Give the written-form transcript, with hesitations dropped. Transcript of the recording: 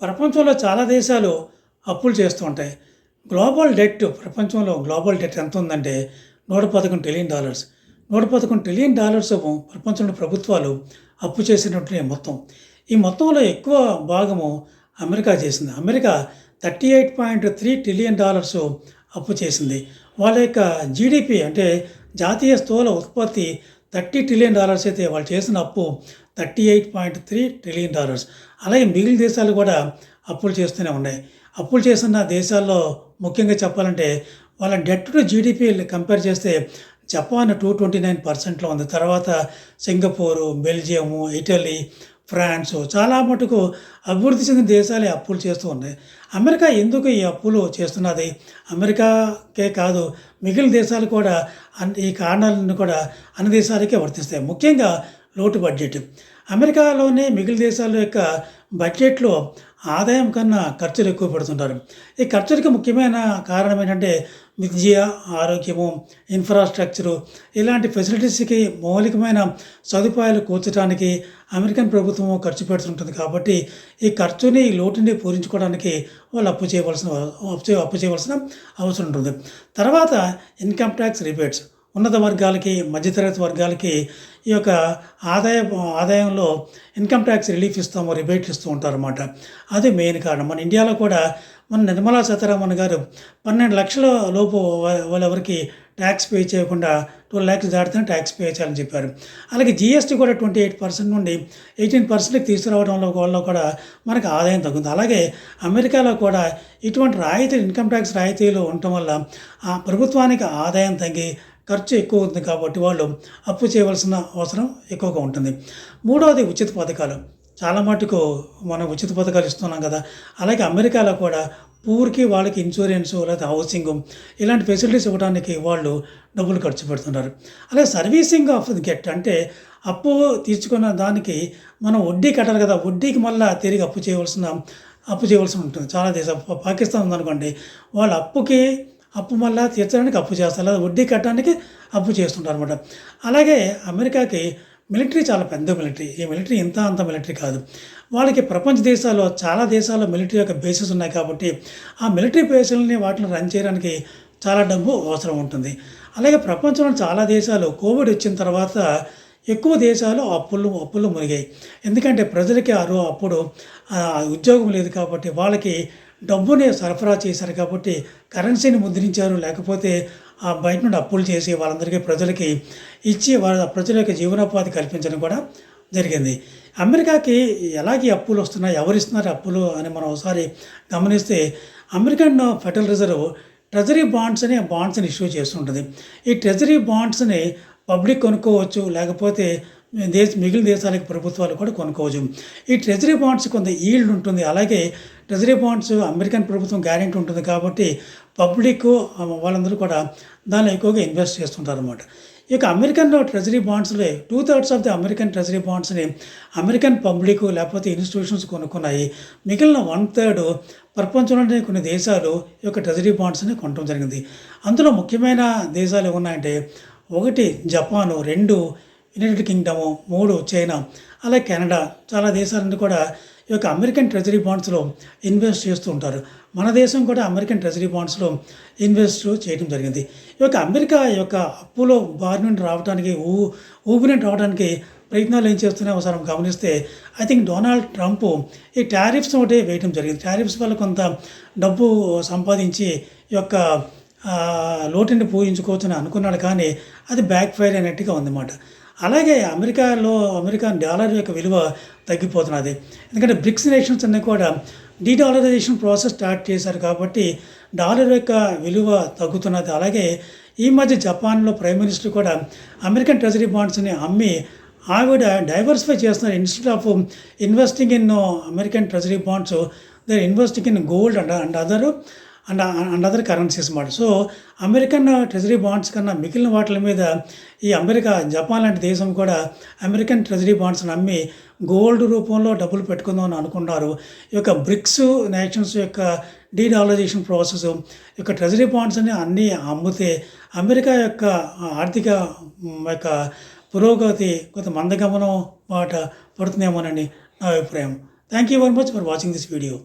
ప్రపంచంలో చాలా దేశాలు అప్పులు చేస్తూ ఉంటాయి. గ్లోబల్ డెట్ ఎంత ఉందంటే $111 ట్రిలియన్. $111 ట్రిలియన్ ప్రపంచంలో ప్రభుత్వాలు అప్పు చేసినటువంటి మొత్తం. ఈ మొత్తంలో ఎక్కువ భాగము అమెరికా చేసింది. అమెరికా $38.3 ట్రిలియన్ అప్పు చేసింది. వాళ్ళ యొక్క జీడిపి అంటే జాతీయ స్థూల ఉత్పత్తి $30 ట్రిలియన్ అయితే వాళ్ళు చేసిన అప్పు $38.3 ట్రిలియన్. అలాగే మిగిలిన దేశాలు కూడా అప్పులు చేస్తూనే ఉన్నాయి. అప్పులు చేస్తున్న దేశాల్లో ముఖ్యంగా చెప్పాలంటే వాళ్ళ డెట్ టు జీడిపి కంపేర్ చేస్తే జపాన్ 229%లో ఉంది. తర్వాత సింగపూరు, బెల్జియము, ఇటలీ, ఫ్రాన్స్ చాలా మటుకు అభివృద్ధి చెందిన దేశాలే అప్పులు చేస్తూ ఉన్నాయి. అమెరికా ఎందుకు ఈ అప్పులు చేస్తున్నది? అమెరికాకే కాదు, మిగిలిన దేశాలు కూడా ఈ కారణాలను కూడా అన్ని దేశాలకే వర్తిస్తాయి. ముఖ్యంగా లోటు బడ్జెట్. అమెరికాలోనే మిగిలిన దేశాల యొక్క బడ్జెట్లో ఆదాయం కన్నా ఖర్చులు ఎక్కువ పెడుతుంటారు. ఈ ఖర్చులకు ముఖ్యమైన కారణం ఏంటంటే విద్య, ఆరోగ్యము, ఇన్ఫ్రాస్ట్రక్చరు ఇలాంటి ఫెసిలిటీస్కి మౌలికమైన సదుపాయాలు కూర్చడానికి అమెరికన్ ప్రభుత్వం ఖర్చు పెడుతుంటుంది. కాబట్టి ఈ ఖర్చుని, ఈ లోటుని పూరించుకోవడానికి వాళ్ళు అప్పు చేయవలసిన అవసరం ఉంటుంది. తర్వాత ఇన్కమ్ ట్యాక్స్ రిబేట్స్. ఉన్నత వర్గాలకి, మధ్యతరగతి వర్గాలకి ఈ యొక్క ఆదాయంలో ఇన్కమ్ ట్యాక్స్ రిలీఫ్ ఇస్తాము, రిబేట్ ఇస్తూ ఉంటారన్నమాట. అది మెయిన్ కారణం. మన ఇండియాలో కూడా మన నిర్మలా సీతారామన్ గారు 12 లక్షల లోపు వాళ్ళెవరికి ట్యాక్స్ పే చేయకుండా 12 lakhs దాటితేనే ట్యాక్స్ పే చేయాలని చెప్పారు. అలాగే జీఎస్టీ కూడా 28% నుండి 18%కి తీసుకురావడంలో వల్ల కూడా మనకు ఆదాయం తగ్గుతుంది. అలాగే అమెరికాలో కూడా ఇటువంటి ఇన్కమ్ ట్యాక్స్ రాయితీలు ఉండటం వల్ల ఆ ప్రభుత్వానికి ఆదాయం తగ్గి ఖర్చు ఎక్కువ అవుతుంది. కాబట్టి వాళ్ళు అప్పు చేయవలసిన అవసరం ఎక్కువగా ఉంటుంది. మూడవది ఉచిత పథకాలు. చాలా మటుకు మనం ఉచిత పథకాలు ఇస్తున్నాం కదా. అలాగే అమెరికాలో కూడా పూర్కి వాళ్ళకి ఇన్సూరెన్సు లేదా హౌసింగ్ ఇలాంటి ఫెసిలిటీస్ ఇవ్వడానికి వాళ్ళు డబ్బులు ఖర్చు పెడుతున్నారు. అలాగే సర్వీసింగ్ ఆఫ్ ది గెట్ అంటే అప్పు తీర్చుకున్న దానికి మనం వడ్డీ కట్టాలి కదా. వడ్డీకి మళ్ళీ తిరిగి అప్పు చేయవలసి ఉంటుంది. చాలా దేశాలు, పాకిస్తాన్ ఉందనుకోండి, వాళ్ళ అప్పు మళ్ళీ తీర్చడానికి అప్పు చేస్తారు, లేదా వడ్డీ కట్టడానికి అప్పు చేస్తుంటారు అనమాట. అలాగే అమెరికాకి మిలిటరీ చాలా పెద్ద మిలిటరీ. ఈ మిలిటరీ అంత మిలిటరీ కాదు. వాళ్ళకి ప్రపంచ దేశాల్లో చాలా దేశాల్లో మిలిటరీ యొక్క బేసెస్ ఉన్నాయి. కాబట్టి ఆ మిలిటరీ బేసులని వాటిని రన్ చేయడానికి చాలా డబ్బు అవసరం ఉంటుంది. అలాగే ప్రపంచంలో చాలా దేశాలు కోవిడ్ వచ్చిన తర్వాత ఎక్కువ దేశాలు అప్పులు మునిగాయి. ఎందుకంటే ప్రజలకి అప్పుడు ఉద్యోగం లేదు కాబట్టి వాళ్ళకి డబ్బుని సరఫరా చేశారు. కాబట్టి కరెన్సీని ముద్రించారు. లేకపోతే ఆ బయట నుండి అప్పులు చేసి వాళ్ళందరికీ ప్రజలకి ఇచ్చి వాళ్ళ ప్రజల యొక్క జీవనోపాధి కల్పించడం కూడా జరిగింది. అమెరికాకి ఎలాగే అప్పులు వస్తున్నాయి, ఎవరు ఇస్తున్నారు అప్పులు అని మనం ఒకసారి గమనిస్తే అమెరికన్ ఫెడరల్ రిజర్వ్ ట్రెజరీ బాండ్స్ని ఇష్యూ చేస్తుంటుంది. ఈ ట్రెజరీ బాండ్స్ని పబ్లిక్ కొనుక్కోవచ్చు, లేకపోతే మిగిలిన దేశాలకు ప్రభుత్వాలు కూడా కొనుక్కోవచ్చు. ఈ ట్రెజరీ బాండ్స్ కొంత ఈల్డ్ ఉంటుంది. అలాగే ట్రెజరీ బాండ్స్ అమెరికన్ ప్రభుత్వం గ్యారెంటీ ఉంటుంది. కాబట్టి పబ్లిక్ వాళ్ళందరూ కూడా దానిలో ఎక్కువగా ఇన్వెస్ట్ చేస్తుంటారు అన్నమాట. ఈ యొక్క అమెరికన్ ట్రెజరీ బాండ్స్లో 2/3 ఆఫ్ ది అమెరికన్ ట్రెజరీ బాండ్స్ని అమెరికన్ పబ్లిక్ లేకపోతే ఇన్స్టిట్యూషన్స్ కొనుక్కున్నాయి. మిగిలిన 1/3 ప్రపంచంలోని కొన్ని దేశాలు ఈ యొక్క ట్రెజరీ బాండ్స్ని కొనడం జరిగింది. అందులో ముఖ్యమైన దేశాలు ఏమున్నాయంటే 1 జపాను, 2 యునైటెడ్ కింగ్డము, 3 చైనా, అలాగే కెనడా. చాలా దేశాలన్నీ కూడా ఈ యొక్క అమెరికన్ ట్రెజరీ బాండ్స్లో ఇన్వెస్ట్ చేస్తూ ఉంటారు. మన దేశం కూడా అమెరికన్ ట్రెజరీ బాండ్స్లో ఇన్వెస్ట్ చేయడం జరిగింది. ఈ యొక్క అమెరికా యొక్క అప్పులో బారి నుండి రావడానికి ఊబి రావడానికి ప్రయత్నాలు ఏం చేస్తున్నాయో ఒకసారి గమనిస్తే ఐ థింక్ డొనాల్డ్ ట్రంప్ ఈ టారిఫ్స్ ఒకటే వేయడం జరిగింది. టారిఫ్స్ వల్ల కొంత డబ్బు సంపాదించి ఈ యొక్క లోటుని పూజించుకోవచ్చని అనుకున్నాడు. కానీ అది బ్యాక్ ఫైర్ అయినట్టుగా ఉందన్నమాట. అలాగే అమెరికన్ డాలర్ యొక్క విలువ తగ్గిపోతున్నది. ఎందుకంటే బ్రిక్స్ నేషన్స్ అన్నీ కూడా డీడాలరైజేషన్ ప్రాసెస్ స్టార్ట్ చేశారు. కాబట్టి డాలర్ యొక్క విలువ తగ్గుతున్నది. అలాగే ఈ మధ్య జపాన్లో ప్రైమ్ మినిస్టర్ కూడా అమెరికన్ ట్రెజరీ బాండ్స్ని అమ్మి ఆవిడ డైవర్సిఫై చేస్తున్నారు. Instead of investing in American treasury bonds, they are investing in gold and other currencies మాట. సో అమెరికన్ ట్రెజరీ బాండ్స్ కన్నా మిగిలిన వాటి మీద జపాన్ లాంటి దేశం కూడా అమెరికన్ ట్రెజరీ బాండ్స్ని అమ్మి గోల్డ్ రూపంలో డబ్బులు పెట్టుకుందాం అని అనుకున్నారు. ఈ యొక్క బ్రిక్స్ నేషన్స్ యొక్క డీడాలరైజేషన్ ప్రాసెస్ యొక్క ట్రెజరీ బాండ్స్ని అన్నీ అమ్మితే అమెరికా యొక్క ఆర్థిక యొక్క పురోగతి కొంత మందగమనం మాట పడుతుందేమోనని నా అభిప్రాయం. Thank you very much for watching this video.